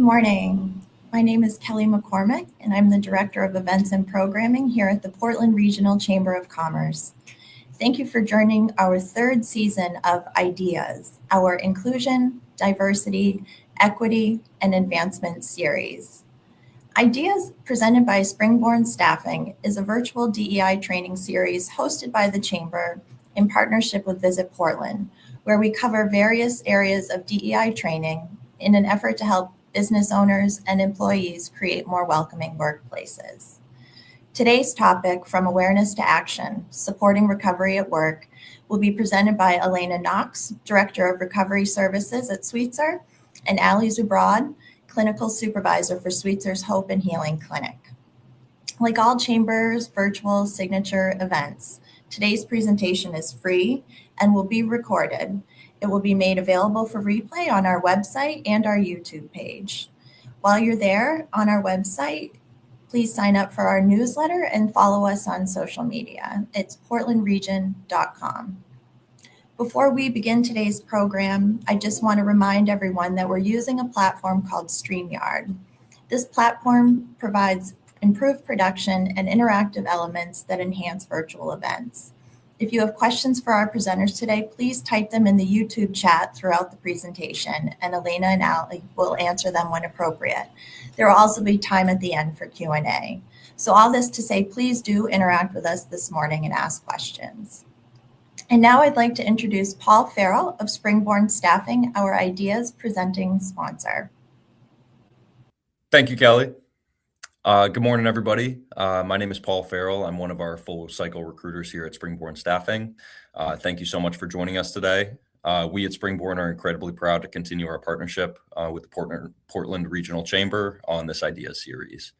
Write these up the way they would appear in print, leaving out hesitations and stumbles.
morning. My name is Kelly McCormick, and I'm the Director of Events and Programming here at the Portland Regional Chamber of Commerce. Thank you for joining our third season of IDEAS, our Inclusion, Diversity, Equity, and Advancement series. IDEAS, presented by Springborn Staffing, is a virtual DEI training series hosted by the Chamber in partnership with Visit Portland, where we cover various areas of DEI training in an effort to help business owners and employees create more welcoming workplaces. Today's topic, From Awareness to Action, Supporting Recovery at Work, will be presented by Elena Knox, Director of Recovery Services at Sweetser, and Ali Zubrad, Clinical Supervisor for Sweetser's Hope and Healing Clinic. Like all Chamber's virtual signature events, today's presentation is free and will be recorded. It will be made available for replay on our website and our YouTube page. While you're there on our website, please sign up for our newsletter and follow us on social media. It's portlandregion.com. Before we begin today's program, I just want to remind everyone that we're using a platform called StreamYard. This platform provides improved production and interactive elements that enhance virtual events. If you have questions for our presenters today, please type them in the YouTube chat throughout the presentation, and Elena and Ali will answer them when appropriate. There will also be time at the end for Q&A. So all this to say, please do interact with us this morning and ask questions. And now I'd like to introduce Paul Farrell of Springborn Staffing, our IDEAS presenting sponsor. Thank you, Kelly. Good morning, everybody. My name is Paul Farrell. I'm one of our full cycle recruiters here at Springborn Staffing. Thank you so much for joining us today. We at Springborn are incredibly proud to continue our partnership with the Portland Regional Chamber on this IDEAS series.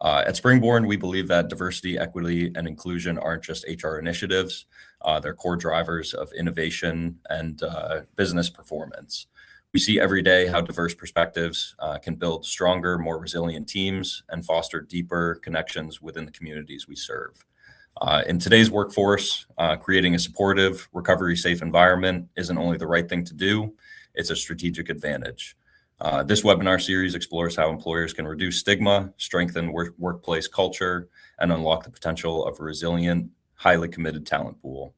At Springborn, we believe that diversity, equity, and inclusion aren't just HR initiatives. They're core drivers of innovation and business performance. We see every day how diverse perspectives can build stronger, more resilient teams and foster deeper connections within the communities we serve. In today's workforce, creating a supportive, recovery-safe environment isn't only the right thing to do, it's a strategic advantage. This webinar series explores how employers can reduce stigma, strengthen workplace culture, and unlock the potential of a resilient, highly committed talent pool.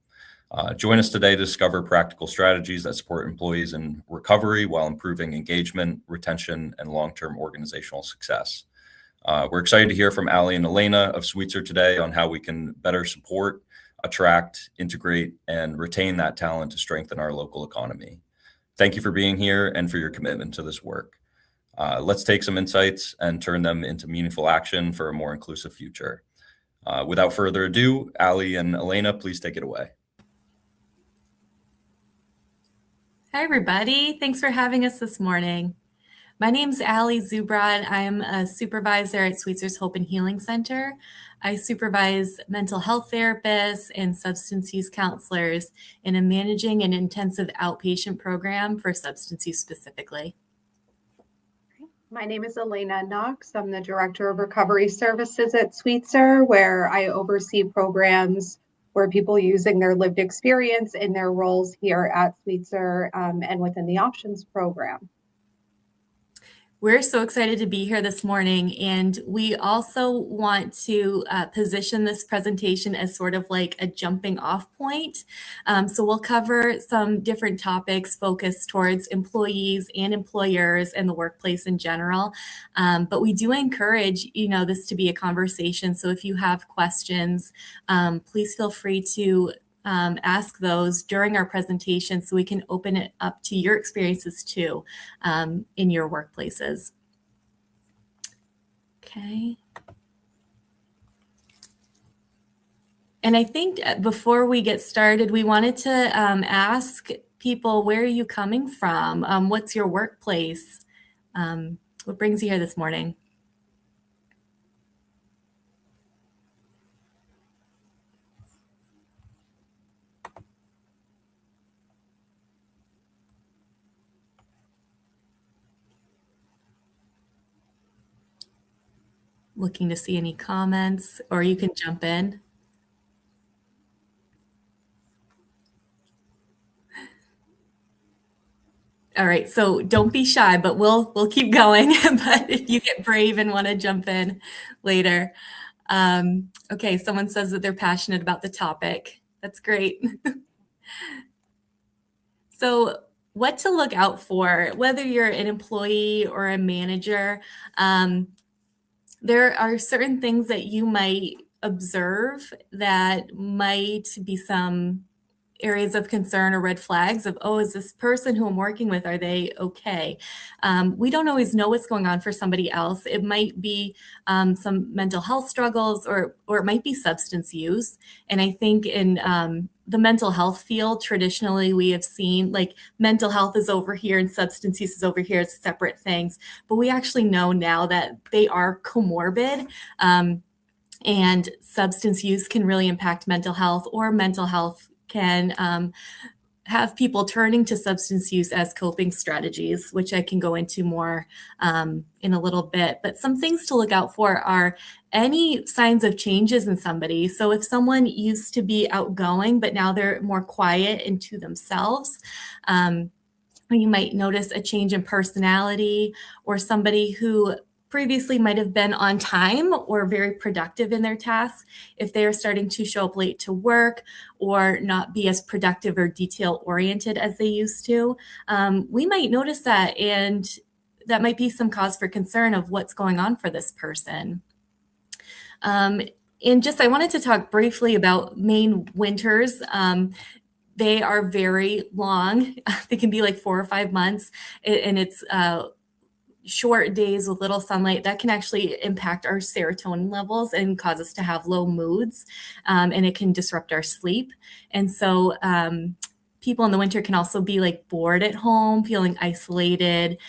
Join us today to discover practical strategies that support employees in recovery while improving engagement, retention, and long-term organizational success. We're excited to hear from Ali and Elena of Sweetser today on how we can better support, attract, integrate, and retain that talent to strengthen our local economy. Thank you for being here and for your commitment to this work. Let's take some insights and turn them into meaningful action for a more inclusive future. Without further ado, Ali and Elena, please take it away. Hi, everybody. Thanks for having us this morning. My name's Ali Zubrad. I'm a supervisor at Sweetser's Hope and Healing Center. I supervise mental health therapists and substance use counselors in a managing an intensive outpatient program for substance use specifically. My name is Elena Knox. I'm the Director of Recovery Services at Sweetser, where I oversee programs where people using their lived experience in their roles here at Sweetser and within the Options program. We're so excited to be here this morning, and we also want to position this presentation as sort of like a jumping off point. So we'll cover some different topics focused towards employees and employers and the workplace in general. But we do encourage, this to be a conversation. So if you have questions, please feel free to ask those during our presentation so we can open it up to your experiences too in your workplaces. Okay. And I think before we get started, we wanted to ask people, where are you coming from? What's your workplace? What brings you here this morning? Looking to see any comments, or you can jump in. All right, so don't be shy, but we'll keep going. But if you get brave and want to jump in later. Okay, someone says that they're passionate about the topic. That's great. So what to look out for, whether you're an employee or a manager, there are certain things that you might observe that might be some areas of concern or red flags of, oh, is this person who I'm working with, are they okay? We don't always know what's going on for somebody else. It might be some mental health struggles, or it might be substance use. And I think in the mental health field, traditionally we have seen like mental health is over here and substance use is over here. It's separate things. But we actually know now that they are comorbid. And substance use can really impact mental health, or mental health can have people turning to substance use as coping strategies, which I can go into more in a little bit. But some things to look out for are any signs of changes in somebody. So if someone used to be outgoing, but now they're more quiet and to themselves, you might notice a change in personality, or somebody who previously might have been on time or very productive in their tasks, if they are starting to show up late to work or not be as productive or detail oriented as they used to, we might notice that, and that might be some cause for concern of what's going on for this person. And just, I wanted to talk briefly about Maine winters. They are very long. They can be like 4 or 5 months, and it's short days with little sunlight that can actually impact our serotonin levels and cause us to have low moods, and it can disrupt our sleep. And so people in the winter can also be like bored at home, feeling isolated.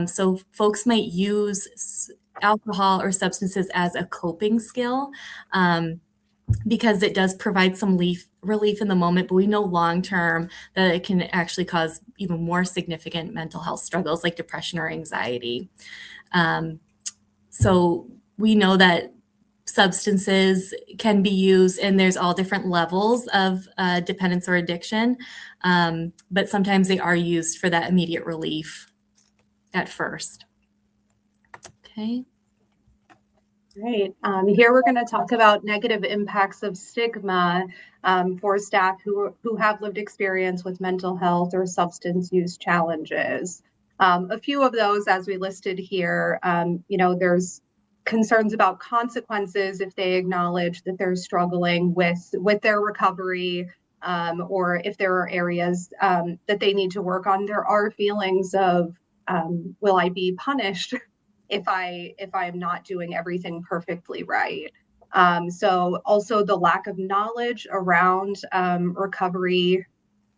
So folks might use alcohol or substances as a coping skill, because it does provide some relief in the moment, but we know long-term that it can actually cause even more significant mental health struggles like depression or anxiety. So we know that substances can be used, and there's all different levels of dependence or addiction, but sometimes they are used for that immediate relief at first. Okay. Great. Here we're going to talk about negative impacts of stigma for staff who have lived experience with mental health or substance use challenges. A few of those, as we listed here, there's concerns about consequences if they acknowledge that they're struggling with their recovery, or if there are areas that they need to work on. There are feelings of, will I be punished if I'm not doing everything perfectly right? So also the lack of knowledge around recovery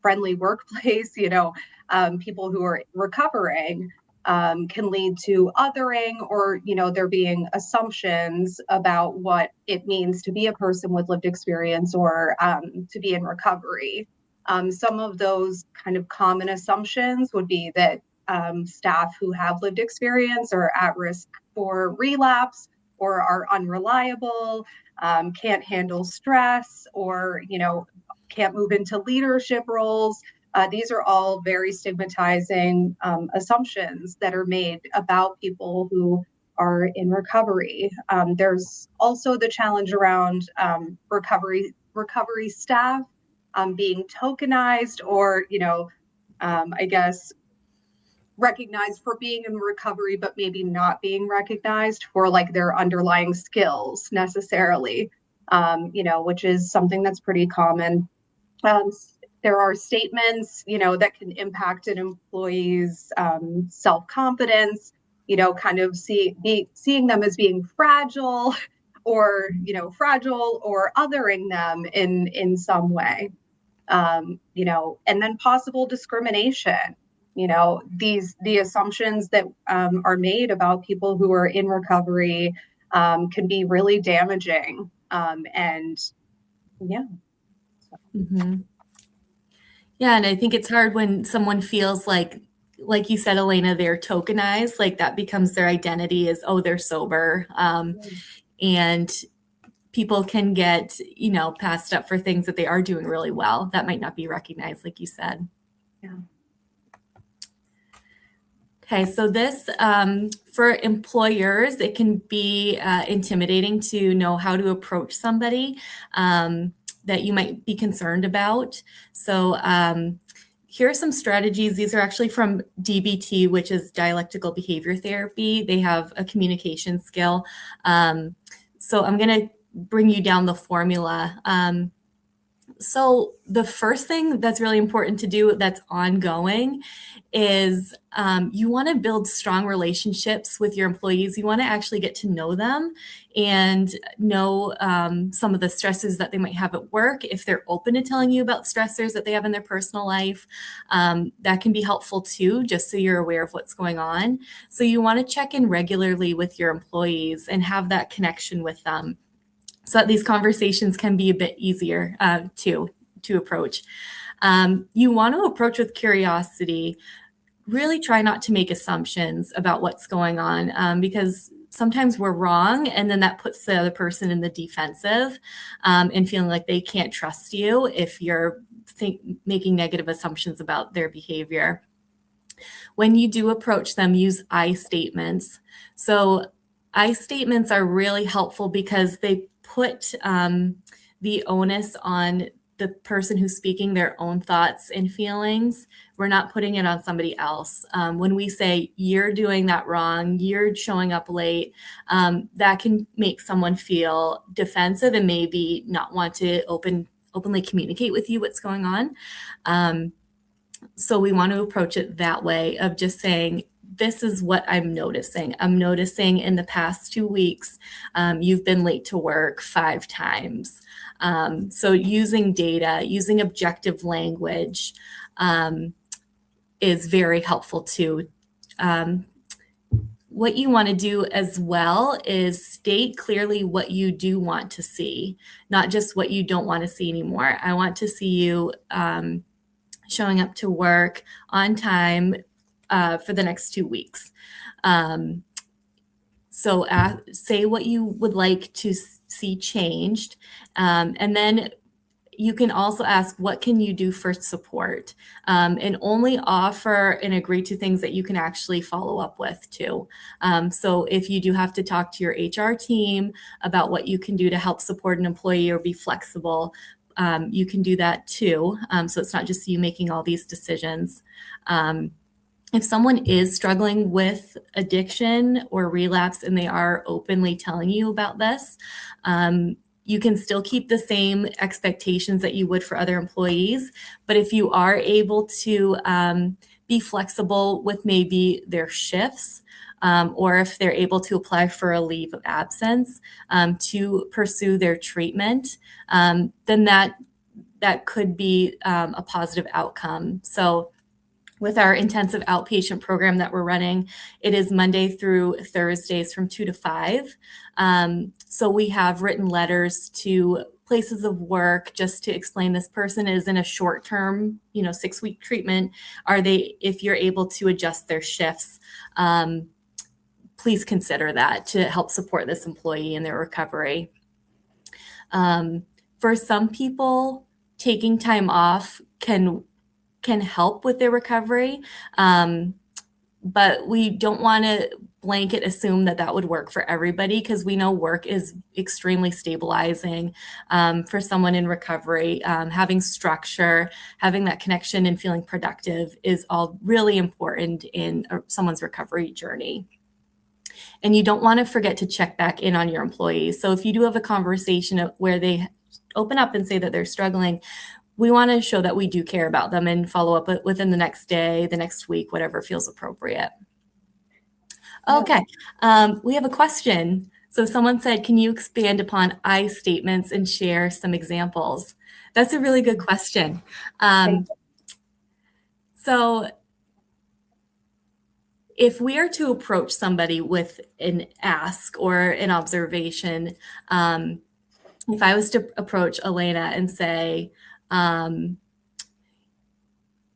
friendly workplace, people who are recovering can lead to othering, or, there being assumptions about what it means to be a person with lived experience or to be in recovery. Some of those kind of common assumptions would be that staff who have lived experience are at risk for relapse, or are unreliable, can't handle stress, or can't move into leadership roles. These are all very stigmatizing assumptions that are made about people who are in recovery. There's also the challenge around recovery staff being tokenized, or I guess recognized for being in recovery, but maybe not being recognized for like their underlying skills necessarily, which is something that's pretty common. There are statements, that can impact an employee's self-confidence, kind of seeing them as being fragile, or, fragile, or othering them in some way, and then possible discrimination. The assumptions that are made about people who are in recovery can be really damaging. And yeah. Mm-hmm. Yeah, and I think it's hard when someone feels like you said, Elena, they're tokenized, like that becomes their identity is, oh, they're sober. And people can get, passed up for things that they are doing really well that might not be recognized, like you said. Yeah. Okay, so this, for employers, it can be intimidating to know how to approach somebody that you might be concerned about. So here are some strategies. These are actually from DBT, which is dialectical behavior therapy. They have a communication skill. So I'm going to bring you down the formula. So the first thing that's really important to do that's ongoing is you want to build strong relationships with your employees. You want to actually get to know them and know some of the stressors that they might have at work. If they're open to telling you about stressors that they have in their personal life, that can be helpful too, just so you're aware of what's going on. So you want to check in regularly with your employees and have that connection with them, so that these conversations can be a bit easier to approach. You want to approach with curiosity. Really try not to make assumptions about what's going on, because sometimes we're wrong, and then that puts the other person in the defensive and feeling like they can't trust you if you're making negative assumptions about their behavior. When you do approach them, use I statements. So I statements are really helpful because they put the onus on the person who's speaking, their own thoughts and feelings. We're not putting it on somebody else. When we say, you're doing that wrong, you're showing up late, that can make someone feel defensive and maybe not want to openly communicate with you what's going on. So we want to approach it that way of just saying, this is what I'm noticing. I'm noticing in the past 2 weeks, you've been late to work 5 times. So using data, using objective language is very helpful too. What you want to do as well is state clearly what you do want to see, not just what you don't want to see anymore. I want to see you showing up to work on time for the next 2 weeks. So say what you would like to see changed. And then you can also ask, what can you do for support? And only offer and agree to things that you can actually follow up with too. So if you do have to talk to your HR team about what you can do to help support an employee or be flexible, you can do that too. So it's not just you making all these decisions. If someone is struggling with addiction or relapse and they are openly telling you about this, you can still keep the same expectations that you would for other employees. But if you are able to be flexible with maybe their shifts, or if they're able to apply for a leave of absence to pursue their treatment, then that could be a positive outcome. So with our intensive outpatient program that we're running, it is Monday through Thursdays from 2 to 5. So we have written letters to places of work just to explain this person is in a short-term, 6-week treatment. If you're able to adjust their shifts, please consider that to help support this employee in their recovery. For some people, taking time off can help with their recovery, but we don't want to blanket assume that would work for everybody, because we know work is extremely stabilizing for someone in recovery. Having structure, having that connection and feeling productive is all really important in someone's recovery journey. And you don't want to forget to check back in on your employees. So if you do have a conversation where they open up and say that they're struggling, we want to show that we do care about them and follow up within the next day, the next week, whatever feels appropriate. Okay, we have a question. So someone said, can you expand upon I statements and share some examples? That's a really good question. So if we are to approach somebody with an ask or an observation, if I was to approach Elena and say,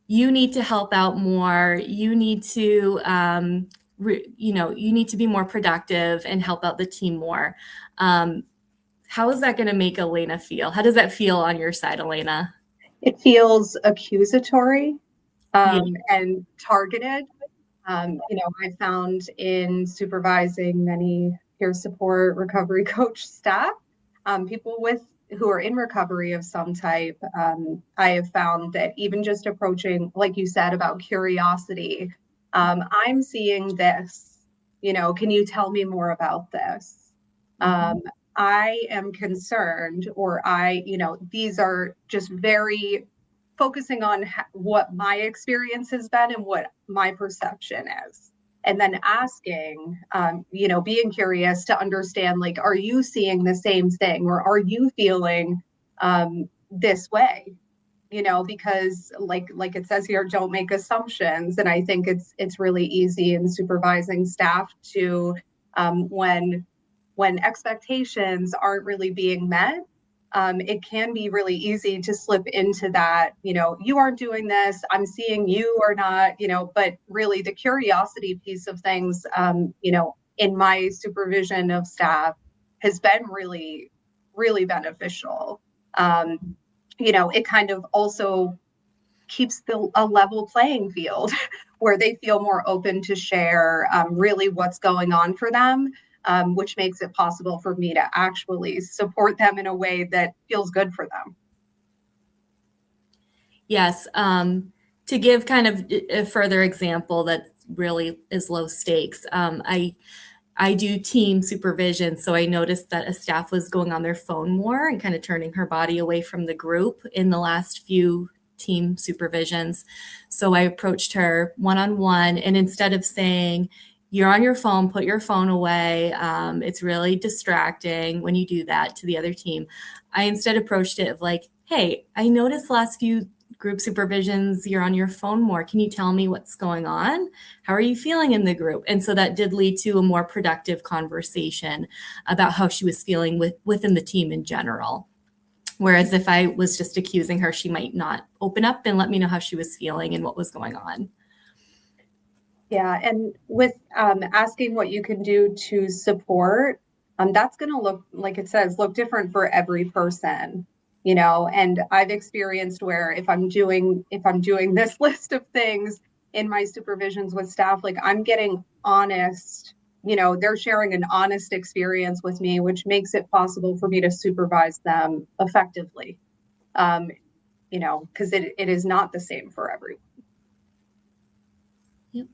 you need to help out more, you need to, you need to be more productive and help out the team more. How is that going to make Elena feel? How does that feel on your side, Elena? It feels accusatory and targeted. I found in supervising many peer support recovery coach staff, people who are in recovery of some type, I have found that even just approaching, like you said about curiosity, I'm seeing this, can you tell me more about this? I am concerned, or these are just very focusing on what my experience has been and what my perception is. And then asking, being curious to understand, like, are you seeing the same thing, or are you feeling this way? Because like it says here, don't make assumptions. And I think it's really easy in supervising staff to when expectations aren't really being met, it can be really easy to slip into that, you aren't doing this, I'm seeing you or not, but really the curiosity piece of things, in my supervision of staff has been really, really beneficial. It kind of also keeps a level playing field where they feel more open to share really what's going on for them, which makes it possible for me to actually support them in a way that feels good for them. Yes. To give kind of a further example that really is low stakes, I do team supervision. So I noticed that a staff was going on their phone more and kind of turning her body away from the group in the last few team supervisions. So I approached her one-on-one, and instead of saying, you're on your phone, put your phone away, it's really distracting when you do that to the other team, I instead approached it of like, hey, I noticed the last few group supervisions, you're on your phone more. Can you tell me what's going on? How are you feeling in the group? And so that did lead to a more productive conversation about how she was feeling within the team in general. Whereas if I was just accusing her, she might not open up and let me know how she was feeling and what was going on. Yeah, and with asking what you can do to support, that's going to look, like it says, look different for every person. And I've experienced where if I'm doing this list of things in my supervisions with staff, like I'm getting honest, they're sharing an honest experience with me, which makes it possible for me to supervise them effectively. Because it is not the same for everyone. Yep.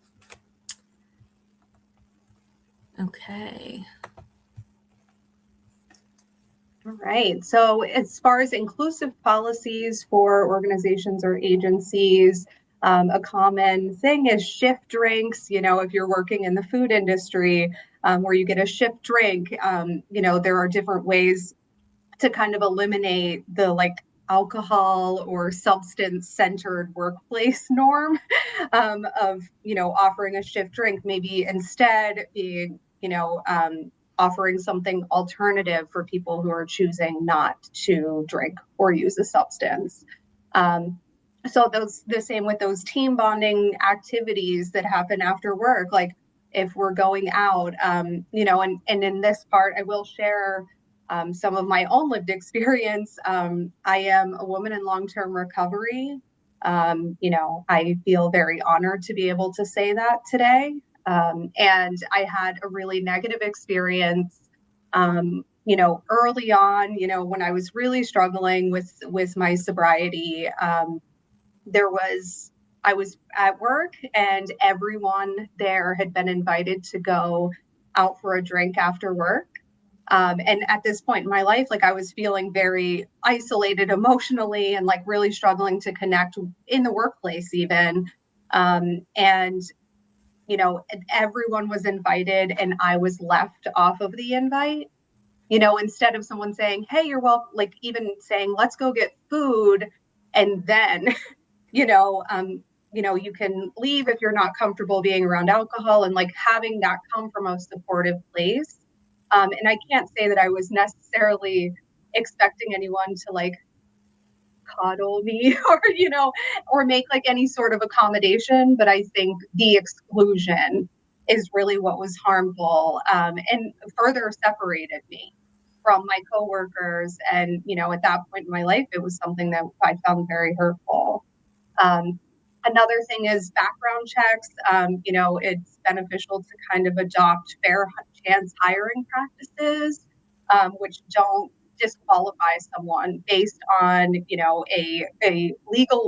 Okay. All right. So as far as inclusive policies for organizations or agencies, a common thing is shift drinks. If you're working in the food industry, where you get a shift drink, there are different ways to kind of eliminate the alcohol or substance centered workplace norm of offering a shift drink, maybe instead being offering something alternative for people who are choosing not to drink or use a substance. So the same with those team bonding activities that happen after work, like if we're going out, and in this part, I will share some of my own lived experience. I am a woman in long-term recovery. I feel very honored to be able to say that today. And I had a really negative experience, early on, when I was really struggling with my sobriety. I was at work and everyone there had been invited to go out for a drink after work. And at this point in my life, I was feeling very isolated emotionally and really struggling to connect in the workplace even. And everyone was invited and I was left off of the invite, instead of someone saying, hey, you're welcome, even saying, let's go get food. And then, you can leave if you're not comfortable being around alcohol, and having that come from a supportive place. And I can't say that I was necessarily expecting anyone to coddle me or make any sort of accommodation. But I think the exclusion is really what was harmful, and further separated me from my coworkers. And, at that point in my life, it was something that I found very hurtful. Another thing is background checks. It's beneficial to kind of adopt fair chance hiring practices, which don't disqualify someone based on, a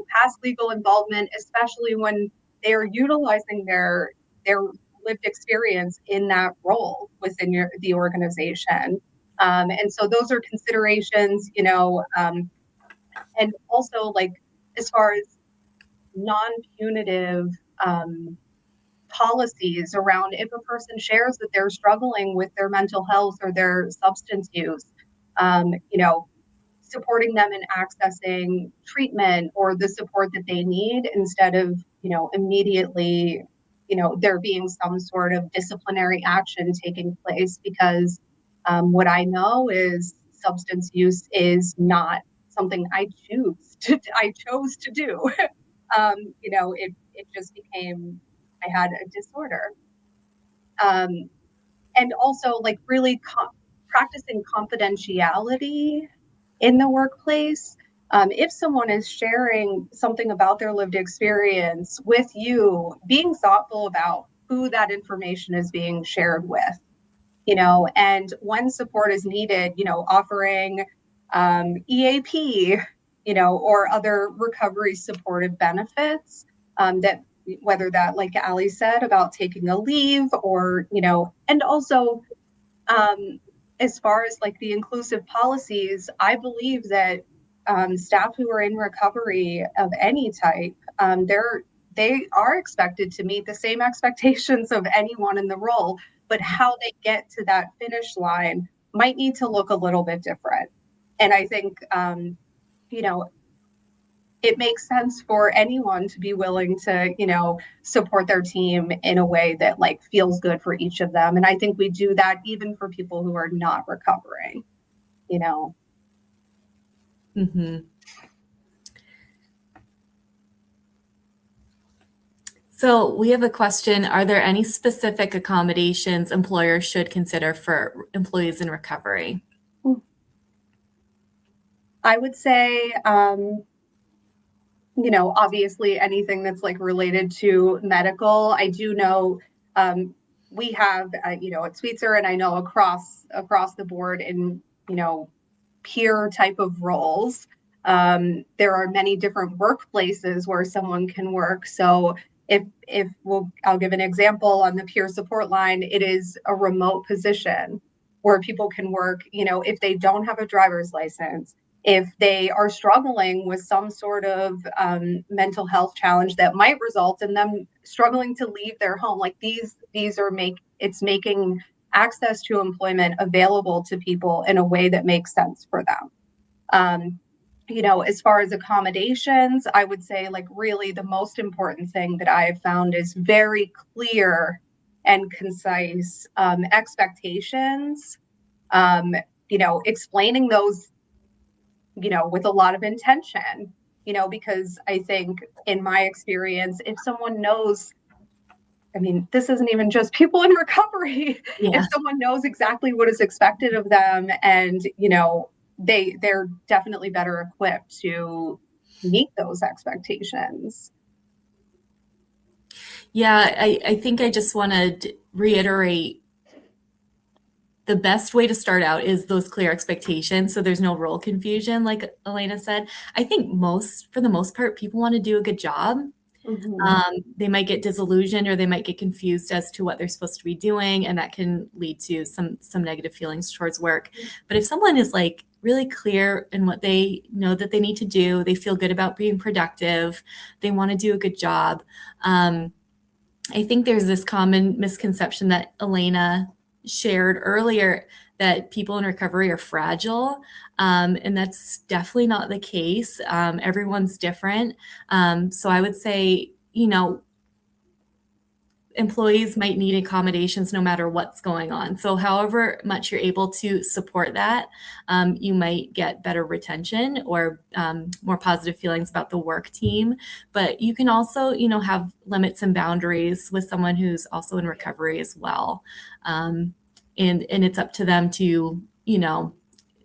past legal involvement, especially when they're utilizing their lived experience in that role within the organization. And so those are considerations, and also like as far as non-punitive policies around if a person shares that they're struggling with their mental health or their substance use, supporting them in accessing treatment or the support that they need instead of, immediately, there being some sort of disciplinary action taking place, because what I know is substance use is not something I chose to do. It just became, I had a disorder. And also like really practicing confidentiality in the workplace. If someone is sharing something about their lived experience with you, being thoughtful about who that information is being shared with, and when support is needed, offering EAP, or other recovery supportive benefits, that whether that, like Ali said, about taking a leave or, and also as far as like the inclusive policies, I believe that staff who are in recovery of any type, they are expected to meet the same expectations of anyone in the role, but how they get to that finish line might need to look a little bit different. And I think, it makes sense for anyone to be willing to, support their team in a way that like feels good for each of them. And I think we do that even for people who are not recovering, Mm-hmm. So we have a question. Are there any specific accommodations employers should consider for employees in recovery? I would say, obviously anything that's like related to medical. I do know we have, at Sweetser, and I know across the board in, peer type of roles. There are many different workplaces where someone can work. So I'll give an example on the peer support line, it is a remote position where people can work, if they don't have a driver's license, if they are struggling with some sort of mental health challenge that might result in them struggling to leave their home. Like these are it's making access to employment available to people in a way that makes sense for them. As far as accommodations, I would say like really the most important thing that I've found is very clear and concise expectations, explaining those, with a lot of intention, because I think in my experience, if someone knows, I mean, this isn't even just people in recovery. Yeah. If someone knows exactly what is expected of them and, they're definitely better equipped to meet those expectations. Yeah, I think I just want to reiterate the best way to start out is those clear expectations. So there's no role confusion, like Elena said. I think for the most part, people want to do a good job. Mm-hmm. They might get disillusioned or they might get confused as to what they're supposed to be doing. And that can lead to some negative feelings towards work. But if someone is like really clear in what they know that they need to do, they feel good about being productive, they want to do a good job. I think there's this common misconception that Elena shared earlier that people in recovery are fragile. And that's definitely not the case. Everyone's different. So I would say, employees might need accommodations no matter what's going on. So however much you're able to support that, you might get better retention or more positive feelings about the work team. But you can also, have limits and boundaries with someone who's also in recovery as well. And it's up to them to,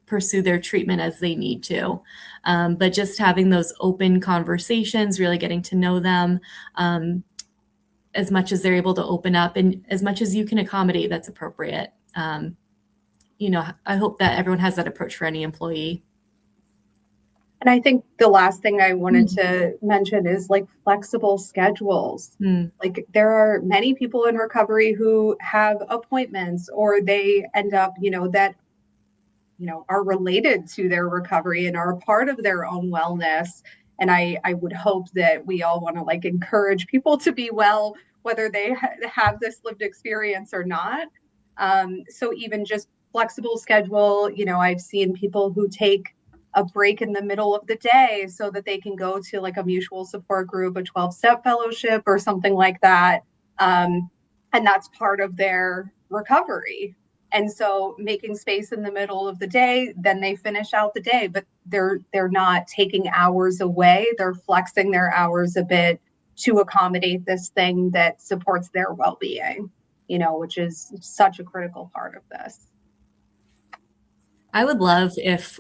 pursue their treatment as they need to. But just having those open conversations, really getting to know them, as much as they're able to open up and as much as you can accommodate that's appropriate. I hope that everyone has that approach for any employee. And I think the last thing I wanted to mention is like flexible schedules. Like there are many people in recovery who have appointments or they end up, that, are related to their recovery and are a part of their own wellness. And I would hope that we all want to like encourage people to be well, whether they have this lived experience or not. So even just flexible schedule, I've seen people who take a break in the middle of the day so that they can go to like a mutual support group, a 12-step fellowship or something like that. And that's part of their recovery. And so making space in the middle of the day, then they finish out the day, but they're not taking hours away. They're flexing their hours a bit to accommodate this thing that supports their well-being, which is such a critical part of this. I would love if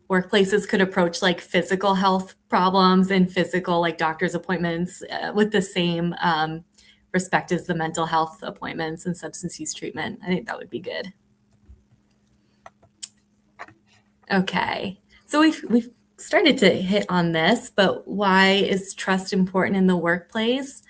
workplaces could approach like physical health problems and physical like doctor's appointments with the same respect as the mental health appointments and substance use treatment. I think that would be good. Okay, so we've started to hit on this, but why is trust important in the workplace?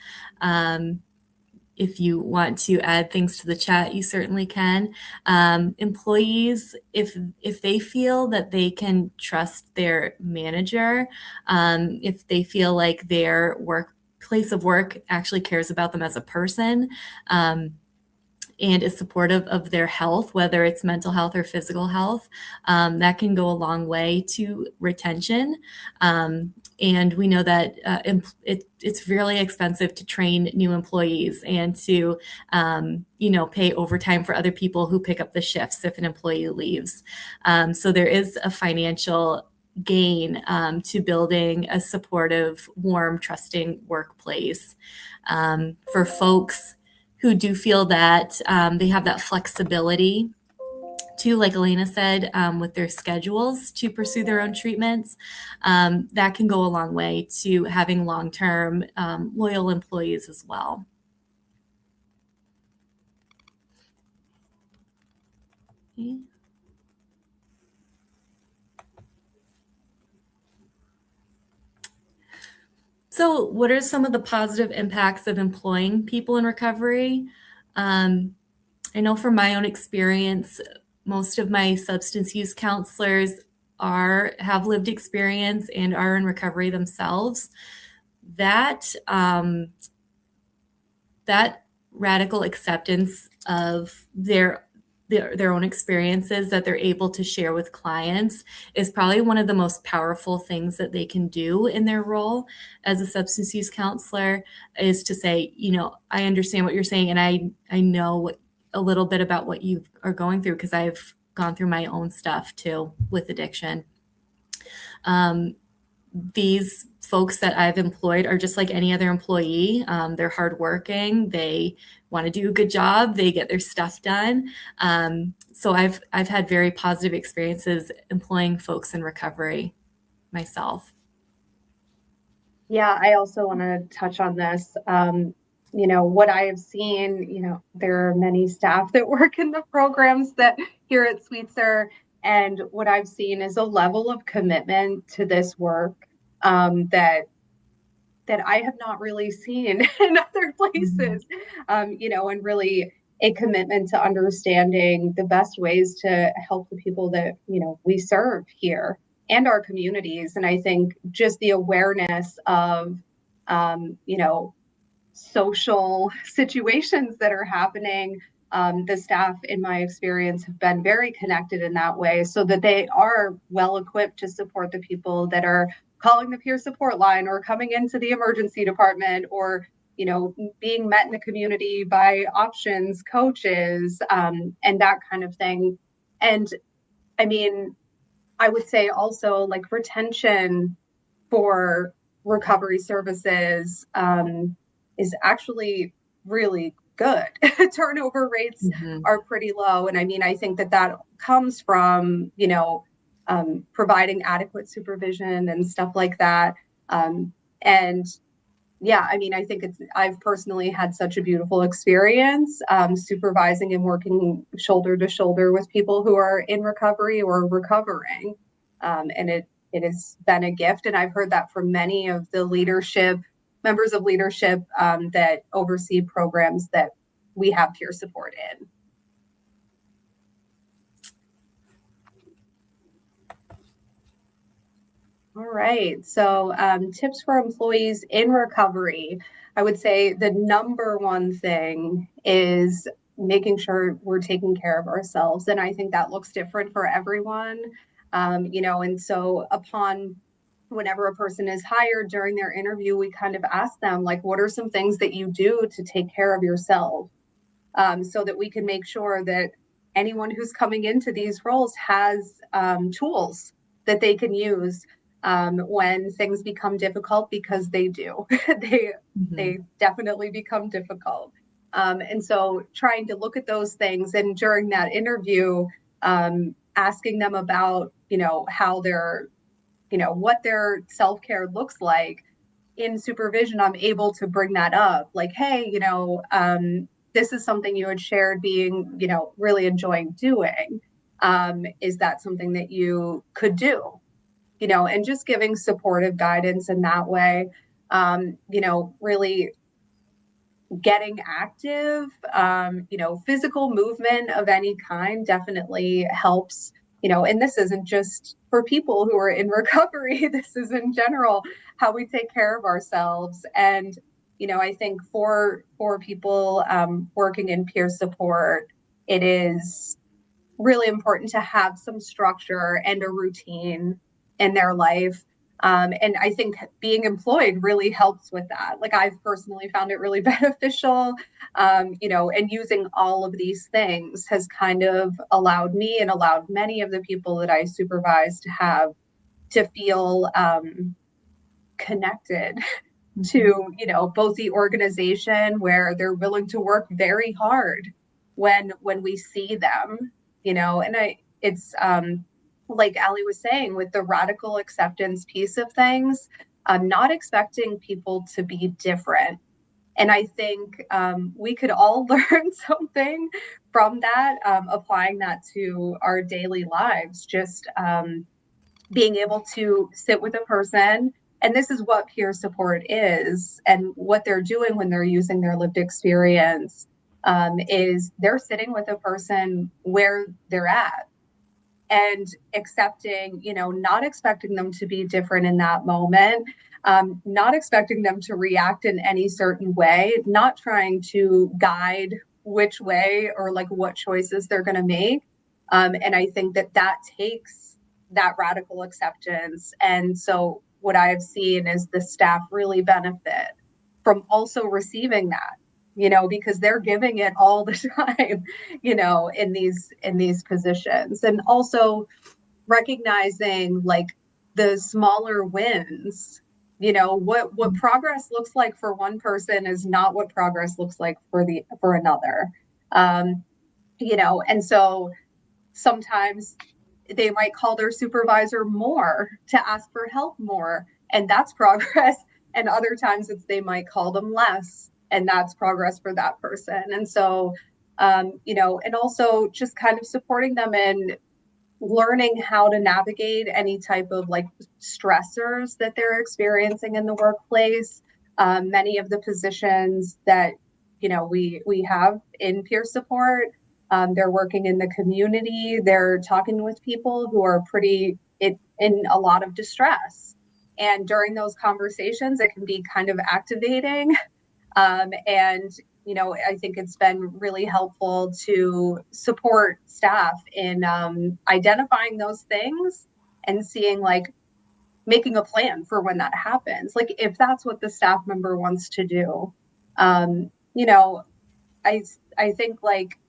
If you want to add things to the chat, you certainly can. Employees, if they feel that they can trust their manager, if they feel like their place of work actually cares about them as a person, and is supportive of their health, whether it's mental health or physical health, that can go a long way to retention. And we know that it's really expensive to train new employees and to, pay overtime for other people who pick up the shifts if an employee leaves. So there is a financial gain to building a supportive, warm, trusting workplace for folks who do feel that they have that flexibility to, like Elena said, with their schedules to pursue their own treatments. That can go a long way to having long-term loyal employees as well. Okay. So what are some of the positive impacts of employing people in recovery? I know from my own experience, most of my substance use counselors have lived experience and are in recovery themselves. That radical acceptance of their own experiences that they're able to share with clients is probably one of the most powerful things that they can do in their role as a substance use counselor, is to say, I understand what you're saying, and I know a little bit about what you are going through because I've gone through my own stuff too with addiction. These folks that I've employed are just like any other employee. They're hardworking. They want to do a good job. They get their stuff done. So I've had very positive experiences employing folks in recovery myself. Yeah, I also want to touch on this. What I have seen, there are many staff that work in the programs that here at Sweetser, and what I've seen is a level of commitment to this work that I have not really seen in other places, and really a commitment to understanding the best ways to help the people that, we serve here and our communities. And I think just the awareness of, social situations that are happening. The staff, in my experience, have been very connected in that way so that they are well equipped to support the people that are calling the peer support line or coming into the emergency department or, being met in the community by options coaches and that kind of thing. And I mean, I would say also like retention for recovery services is actually really good. Turnover rates are pretty low. And I mean, I think that comes from, providing adequate supervision and stuff like that. And yeah, I mean, I think I've personally had such a beautiful experience supervising and working shoulder to shoulder with people who are in recovery or recovering. And it has been a gift. And I've heard that from many of the members of leadership that oversee programs that we have peer support in. All right, so tips for employees in recovery. I would say the number one thing is making sure we're taking care of ourselves. And I think that looks different for everyone, and so whenever a person is hired during their interview, we kind of ask them, like, what are some things that you do to take care of yourself? So that we can make sure that anyone who's coming into these roles has tools that they can use when things become difficult, because they do. They definitely become difficult. And so trying to look at those things, and during that interview, asking them about, how their, what their self-care looks like. In supervision, I'm able to bring that up, like, hey, this is something you had shared being, really enjoying doing. Is that something that you could do? And just giving supportive guidance in that way, really getting active, physical movement of any kind definitely helps, and this isn't just for people who are in recovery, this is in general how we take care of ourselves. And, I think for people working in peer support, it is really important to have some structure and a routine in their life. And I think being employed really helps with that. Like, I've personally found it really beneficial, and using all of these things has kind of allowed me and allowed many of the people that I supervise to feel connected to, both the organization, where they're willing to work very hard when we see them, and it's like Ali was saying, with the radical acceptance piece of things, not expecting people to be different. And I think we could all learn something from that, applying that to our daily lives, just being able to sit with a person. And this is what peer support is, and what they're doing when they're using their lived experience is they're sitting with a person where they're at, and accepting, not expecting them to be different in that moment, not expecting them to react in any certain way, not trying to guide which way or like what choices they're going to make. And I think that takes that radical acceptance. And so what I've seen is the staff really benefit from also receiving that, because they're giving it all the time, in these positions. And also recognizing like the smaller wins, what progress looks like for one person is not what progress looks like for another. And so sometimes they might call their supervisor more to ask for help more, and that's progress. And other times they might call them less, and that's progress for that person. And so, and also just kind of supporting them in learning how to navigate any type of like stressors that they're experiencing in the workplace. Many of the positions that, we have in peer support, they're working in the community, they're talking with people who are in a lot of distress. And during those conversations, it can be kind of activating. And, I think it's been really helpful to support staff in identifying those things and seeing, like, making a plan for when that happens. Like, if that's what the staff member wants to do, I think, like,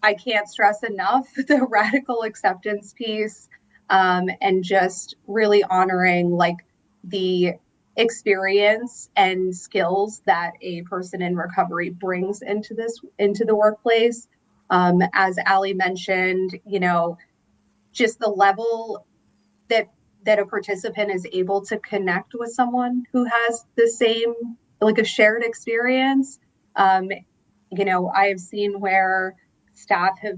I can't stress enough the radical acceptance piece, and just really honoring like the experience and skills that a person in recovery brings into the workplace. As Ali mentioned, just the level that a participant is able to connect with someone who has the same, like a shared experience. I've seen where staff have,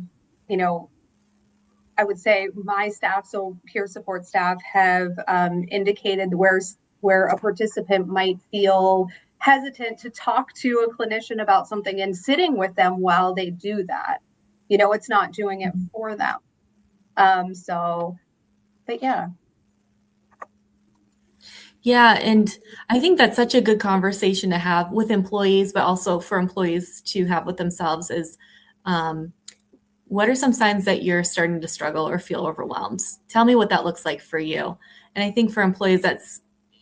I would say my staff, so peer support staff, have indicated where a participant might feel hesitant to talk to a clinician about something and sitting with them while they do that. It's not doing it for them. But yeah. Yeah, and I think that's such a good conversation to have with employees, but also for employees to have with themselves is what are some signs that you're starting to struggle or feel overwhelmed? Tell me what that looks like for you. And I think for employees, that's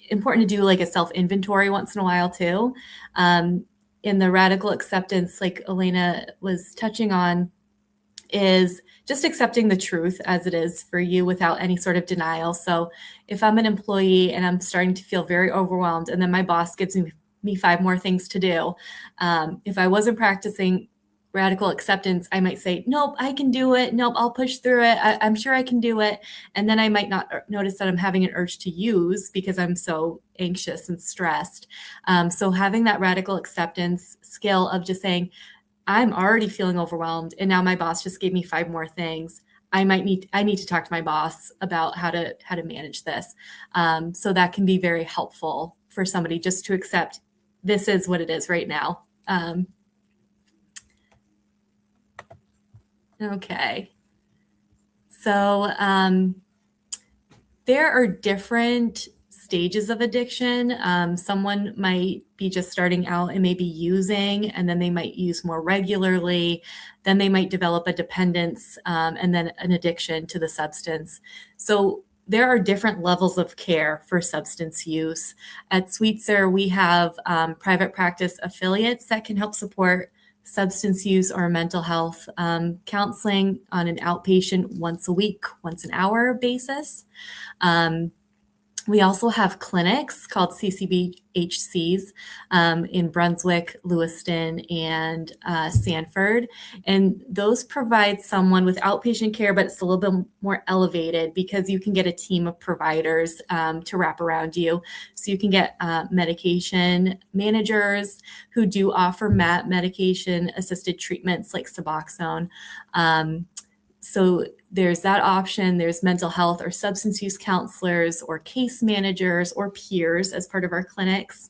important to do like a self-inventory once in a while too. In the radical acceptance, like Elena was touching on, is just accepting the truth as it is for you without any sort of denial. So if I'm an employee and I'm starting to feel very overwhelmed and then my boss gives me 5 more things to do, if I wasn't practicing radical acceptance, I might say, nope, I can do it. Nope, I'll push through it. I'm sure I can do it. And then I might not notice that I'm having an urge to use because I'm so anxious and stressed. So having that radical acceptance skill of just saying, I'm already feeling overwhelmed, and now my boss just gave me 5 more things. I need to talk to my boss about how to manage this. So that can be very helpful for somebody just to accept this is what it is right now. Okay. So there are different stages of addiction. Someone might be just starting out and maybe using, and then they might use more regularly. Then they might develop a dependence and then an addiction to the substance. So there are different levels of care for substance use. At Sweetser, we have private practice affiliates that can help support substance use or mental health counseling on an outpatient once a week, once an hour basis. We also have clinics called CCBHCs in Brunswick, Lewiston, and Sanford. And those provide someone with outpatient care, but it's a little bit more elevated because you can get a team of providers to wrap around you. So you can get medication managers who do offer medication-assisted treatments like Suboxone. So there's that option. There's mental health or substance use counselors or case managers or peers as part of our clinics.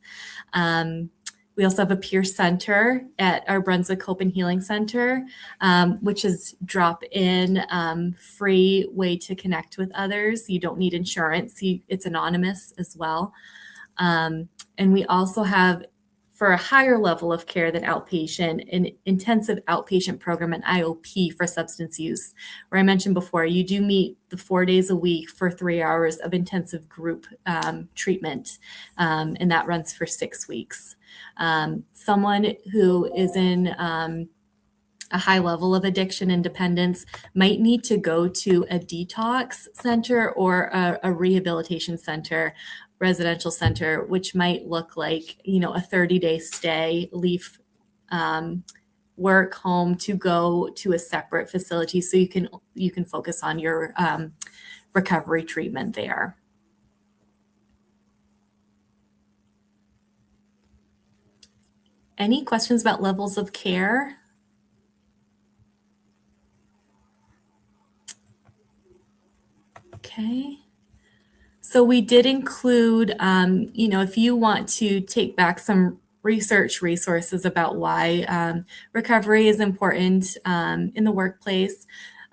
We also have a peer center at our Brunswick Hope and Healing Center, which is drop-in, free way to connect with others. You don't need insurance. It's anonymous as well. And we also have, for a higher level of care than outpatient, an intensive outpatient program, an IOP for substance use, where I mentioned before, you do meet the 4 days a week for 3 hours of intensive group treatment, and that runs for 6 weeks. Someone who is in a high level of addiction and dependence might need to go to a detox center or a rehabilitation center, residential center, which might look like, a 30-day stay, leave work, home to go to a separate facility so you can focus on your recovery treatment there. Any questions about levels of care? Okay. So we did include, if you want to take back some research resources about why recovery is important in the workplace,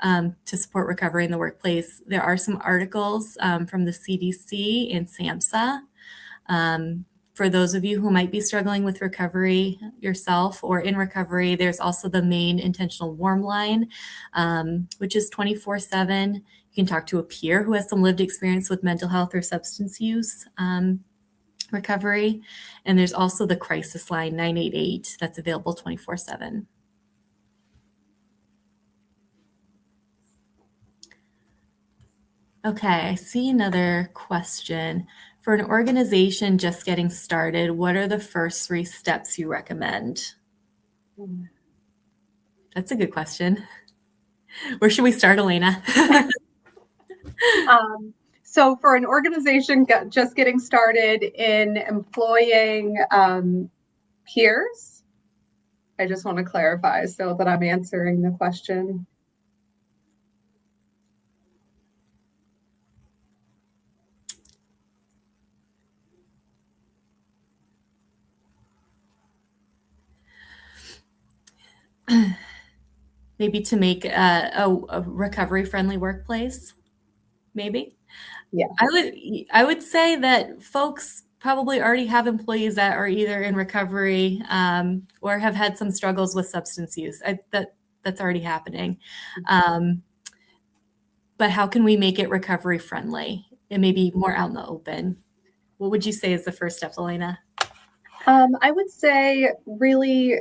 to support recovery in the workplace, there are some articles from the CDC and SAMHSA. For those of you who might be struggling with recovery yourself or in recovery, there's also the Maine Intentional Warm Line, which is 24/7. You can talk to a peer who has some lived experience with mental health or substance use recovery. And there's also the crisis line 988 that's available 24/7. Okay, I see another question. For an organization just getting started, what are the first 3 steps you recommend? That's a good question. Where should we start, Elena? So for an organization just getting started in employing peers, I just want to clarify so that I'm answering the question. Maybe to make a recovery-friendly workplace, maybe? Yeah. I would say that folks probably already have employees that are either in recovery or have had some struggles with substance use. That's already happening. But how can we make it recovery friendly and maybe more out in the open? What would you say is the first step, Elena? I would say really,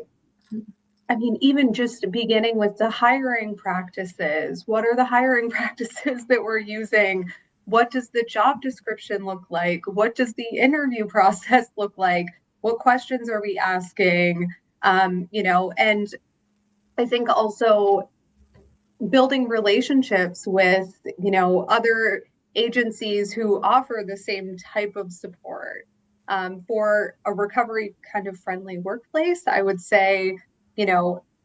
I mean, even just beginning with the hiring practices. What are the hiring practices that we're using? What does the job description look like? What does the interview process look like? What questions are we asking? And I think also building relationships with, other agencies who offer the same type of support for a recovery kind of friendly workplace. I would say,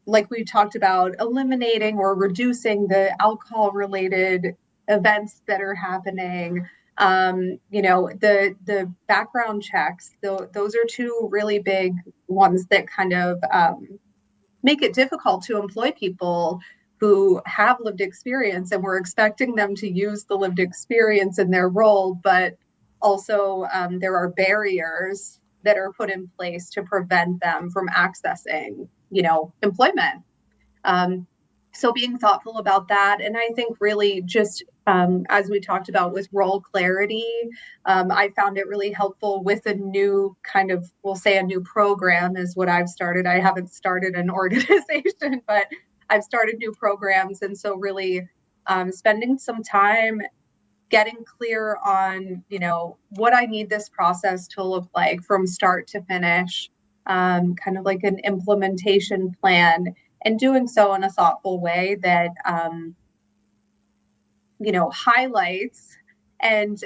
like we talked about, eliminating or reducing the alcohol related events that are happening. The background checks, those are two really big ones that kind of make it difficult to employ people who have lived experience, and we're expecting them to use the lived experience in their role, but also there are barriers that are put in place to prevent them from accessing, employment. So being thoughtful about that. And I think really just as we talked about with role clarity, I found it really helpful with a new kind of, we'll say a new program is what I've started. I haven't started an organization, but I've started new programs. And so really spending some time getting clear on, what I need this process to look like from start to finish, kind of like an implementation plan, and doing so in a thoughtful way that, highlights and,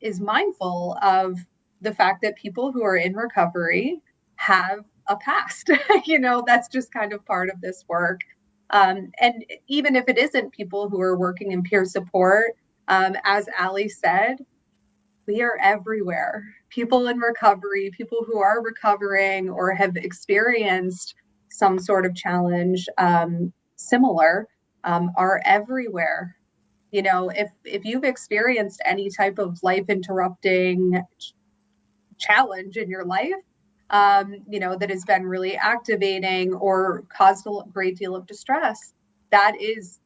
is mindful of the fact that people who are in recovery have a past. That's just kind of part of this work. And even if it isn't people who are working in peer support, as Ali said, we are everywhere. People in recovery, people who are recovering or have experienced some sort of challenge similar are everywhere. If you've experienced any type of life interrupting challenge in your life, that has been really activating or caused a great deal of distress, that is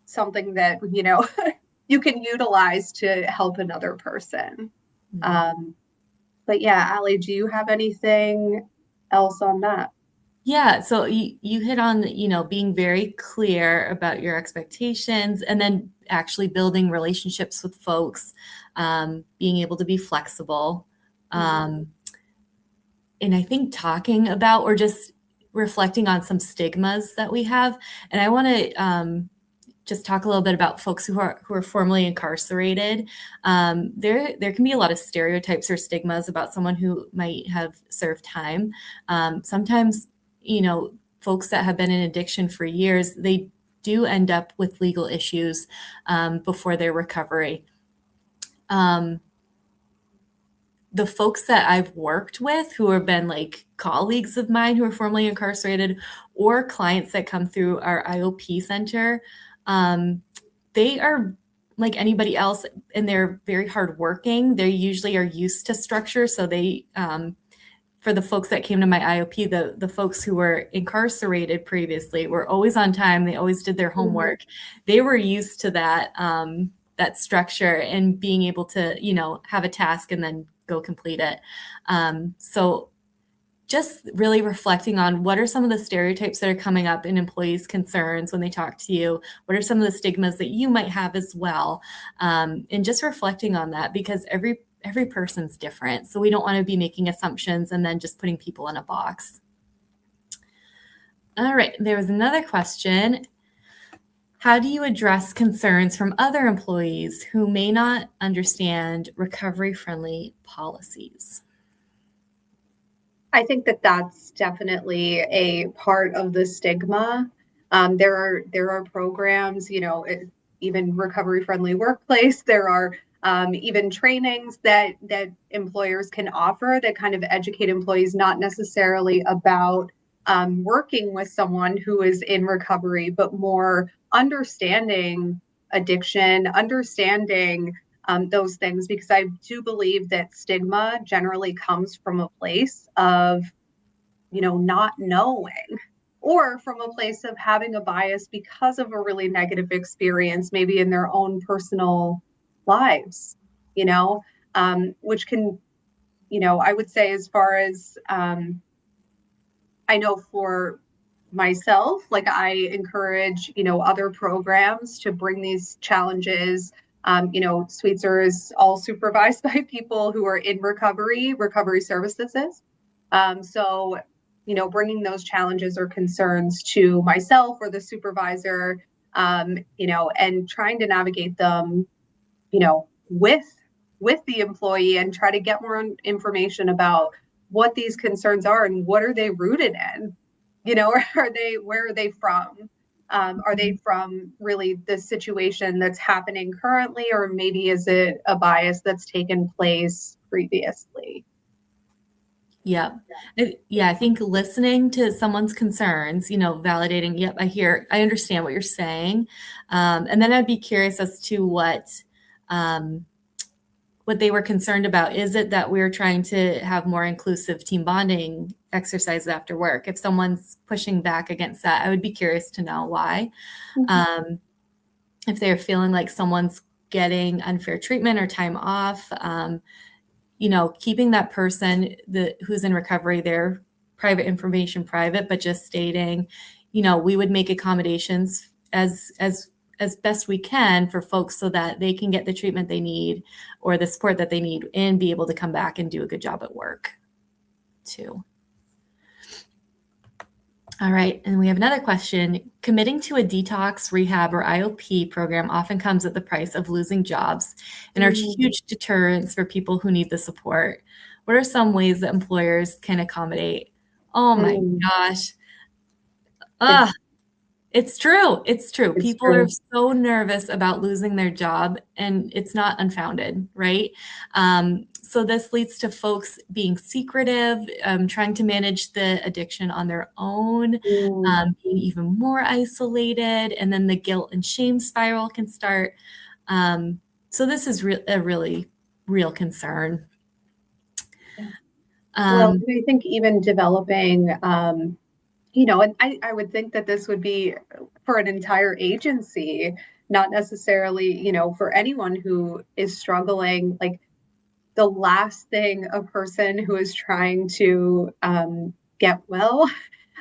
something that, you can utilize to help another person. But yeah, Ali, do you have anything else on that? Yeah, so you hit on, being very clear about your expectations and then actually building relationships with folks, being able to be flexible. And I think talking about or just reflecting on some stigmas that we have. And I want to just talk a little bit about folks who are formerly incarcerated. There can be a lot of stereotypes or stigmas about someone who might have served time. Sometimes, folks that have been in addiction for years, they do end up with legal issues before their recovery. The folks that I've worked with who have been like colleagues of mine who are formerly incarcerated or clients that come through our IOP center, they are like anybody else and they're very hardworking. They usually are used to structure. So they, for the folks that came to my IOP, the folks who were incarcerated previously were always on time. They always did their homework. They were used to that, that structure and being able to, have a task and then go complete it. So just really reflecting on what are some of the stereotypes that are coming up in employees' concerns when they talk to you? What are some of the stigmas that you might have as well? And just reflecting on that, because every person's different. So we don't want to be making assumptions and then just putting people in a box. All right, there was another question. How do you address concerns from other employees who may not understand recovery-friendly policies? I think that that's definitely a part of the stigma. There are programs, even recovery friendly workplace. There are even trainings that employers can offer that kind of educate employees, not necessarily about working with someone who is in recovery, but more understanding addiction, understanding those things, because I do believe that stigma generally comes from a place of, not knowing, or from a place of having a bias because of a really negative experience, maybe in their own personal lives, which can, I would say, as far as I know for myself, like I encourage, other programs to bring these challenges. Sweetser is all supervised by people who are in recovery services. So, bringing those challenges or concerns to myself or the supervisor, and trying to navigate them, with the employee and try to get more information about what these concerns are and what are they rooted in, or where are they from? Are they from really the situation that's happening currently, or maybe is it a bias that's taken place previously? Yeah. I think listening to someone's concerns, validating, yep, I understand what you're saying. And then I'd be curious as to what they were concerned about. Is it that we're trying to have more inclusive team bonding exercises after work? If someone's pushing back against that, I would be curious to know why. If they're feeling like someone's getting unfair treatment or time off, keeping that person who's in recovery, their private information private, but just stating, we would make accommodations as best we can for folks so that they can get the treatment they need or the support that they need and be able to come back and do a good job at work too. All right, and we have another question. Committing to a detox, rehab, or IOP program often comes at the price of losing jobs and are huge deterrents for people who need the support. What are some ways that employers can accommodate? Oh my gosh. It's true. It's true. People are so nervous about losing their job, and it's not unfounded, right? So this leads to folks being secretive, trying to manage the addiction on their own, being even more isolated, and then the guilt and shame spiral can start. So this is a really real concern. Well, I think even developing, and I would think that this would be for an entire agency, not necessarily, for anyone who is struggling. Like, the last thing a person who is trying to get well,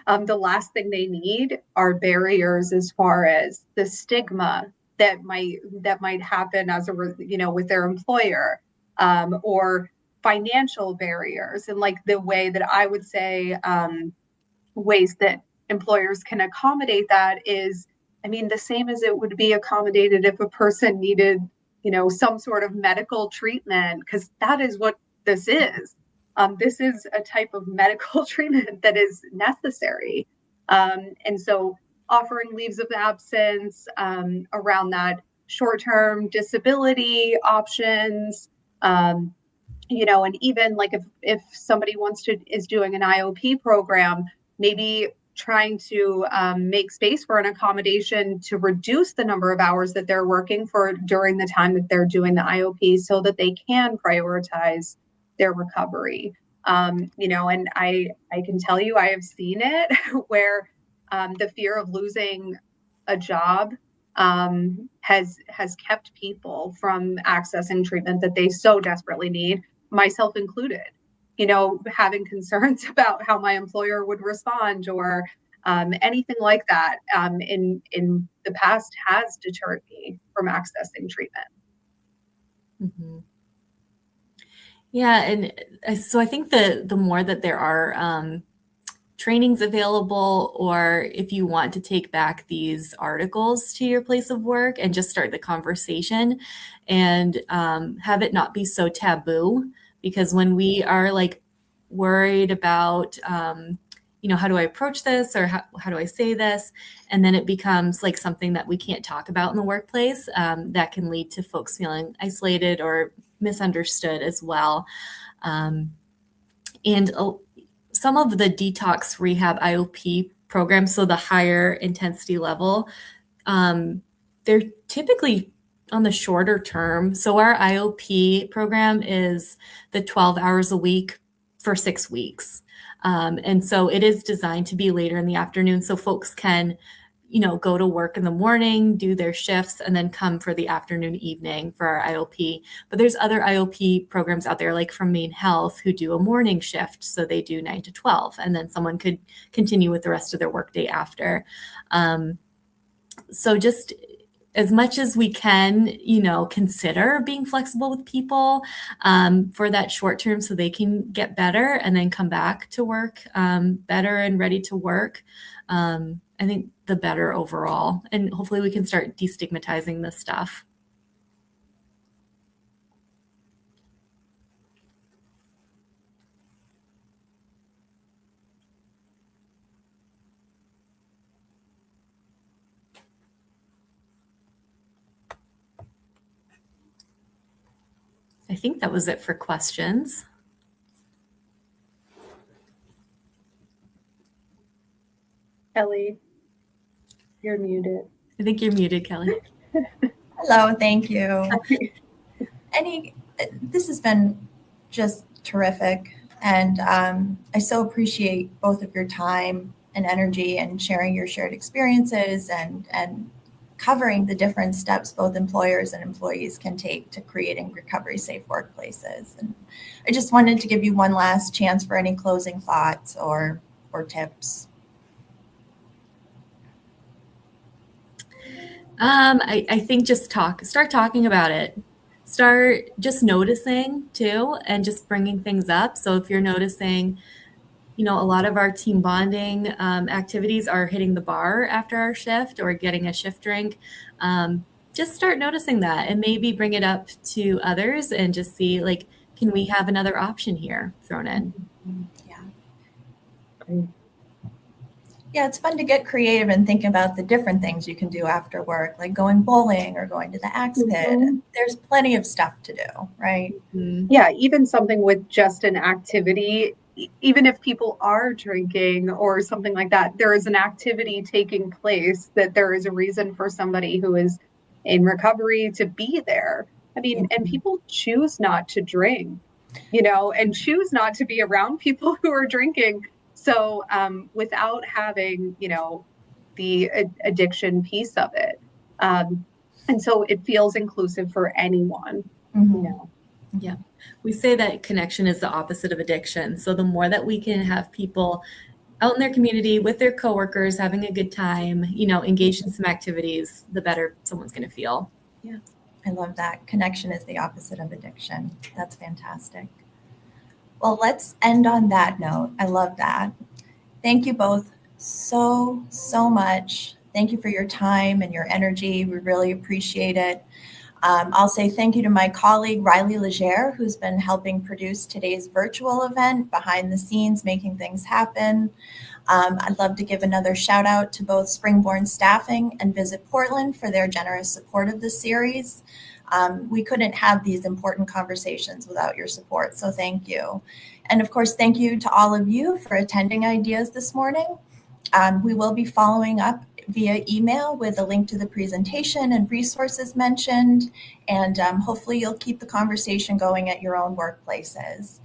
the last thing they need are barriers as far as the stigma that might happen as with their employer, or financial barriers. And like the way that I would say, ways that employers can accommodate that is, the same as it would be accommodated if a person needed, some sort of medical treatment, because that is what this is. This is a type of medical treatment that is necessary. And so offering leaves of absence around that, short-term disability options, and even like if somebody is doing an IOP program, maybe trying to make space for an accommodation to reduce the number of hours that they're working for during the time that they're doing the IOP so that they can prioritize their recovery. And I can tell you, I have seen it where the fear of losing a job has kept people from accessing treatment that they so desperately need, myself included. Having concerns about how my employer would respond or anything like that in the past has deterred me from accessing treatment. Mm-hmm. Yeah, and so I think the more that there are trainings available, or if you want to take back these articles to your place of work and just start the conversation and have it not be so taboo. Because when we are like worried about, how do I approach this, or how do I say this? And then it becomes like something that we can't talk about in the workplace, that can lead to folks feeling isolated or misunderstood as well. And some of the detox rehab IOP programs, so the higher intensity level, they're typically on the shorter term. So our IOP program is the 12 hours a week for 6 weeks. And so it is designed to be later in the afternoon so folks can, go to work in the morning, do their shifts, and then come for the afternoon, evening for our IOP. But there's other IOP programs out there, like from Maine Health, who do a morning shift. So they do 9 to 12, and then someone could continue with the rest of their workday after. So just as much as we can, consider being flexible with people for that short term so they can get better and then come back to work better and ready to work. I think the better overall. And hopefully we can start destigmatizing this stuff. I think that was it for questions. Kelly, you're muted. I think you're muted, Kelly. Hello, thank you. This has been just terrific. And I so appreciate both of your time and energy and sharing your shared experiences and covering the different steps both employers and employees can take to creating recovery safe workplaces. And I just wanted to give you one last chance for any closing thoughts or tips. I think just start talking about it. Start just noticing too, and just bringing things up. So if you're noticing, a lot of our team bonding activities are hitting the bar after our shift or getting a shift drink, just start noticing that and maybe bring it up to others and just see, like, can we have another option here thrown in? Yeah, it's fun to get creative and think about the different things you can do after work, like going bowling or going to the axe pit. There's plenty of stuff to do, right? Yeah, even something with just an activity, even if people are drinking or something like that, there is an activity taking place that there is a reason for somebody who is in recovery to be there. I mean, and people choose not to drink, and choose not to be around people who are drinking. So without having, the addiction piece of it. And so it feels inclusive for anyone, Yeah. We say that connection is the opposite of addiction. So the more that we can have people out in their community with their coworkers, having a good time, engaged in some activities, the better someone's going to feel. Yeah. I love that. Connection is the opposite of addiction. That's fantastic. Well, let's end on that note. I love that. Thank you both so much. Thank you for your time and your energy. We really appreciate it. I'll say thank you to my colleague, Riley Legere, who's been helping produce today's virtual event behind the scenes, making things happen. I'd love to give another shout out to both Springborn Staffing and Visit Portland for their generous support of this series. We couldn't have these important conversations without your support, so thank you. And of course, thank you to all of you for attending Ideas this morning. We will be following up via email with a link to the presentation and resources mentioned, and hopefully you'll keep the conversation going at your own workplaces.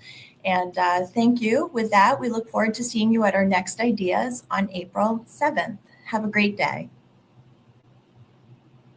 And thank you. With that, we look forward to seeing you at our next Ideas on April 7th. Have a great day.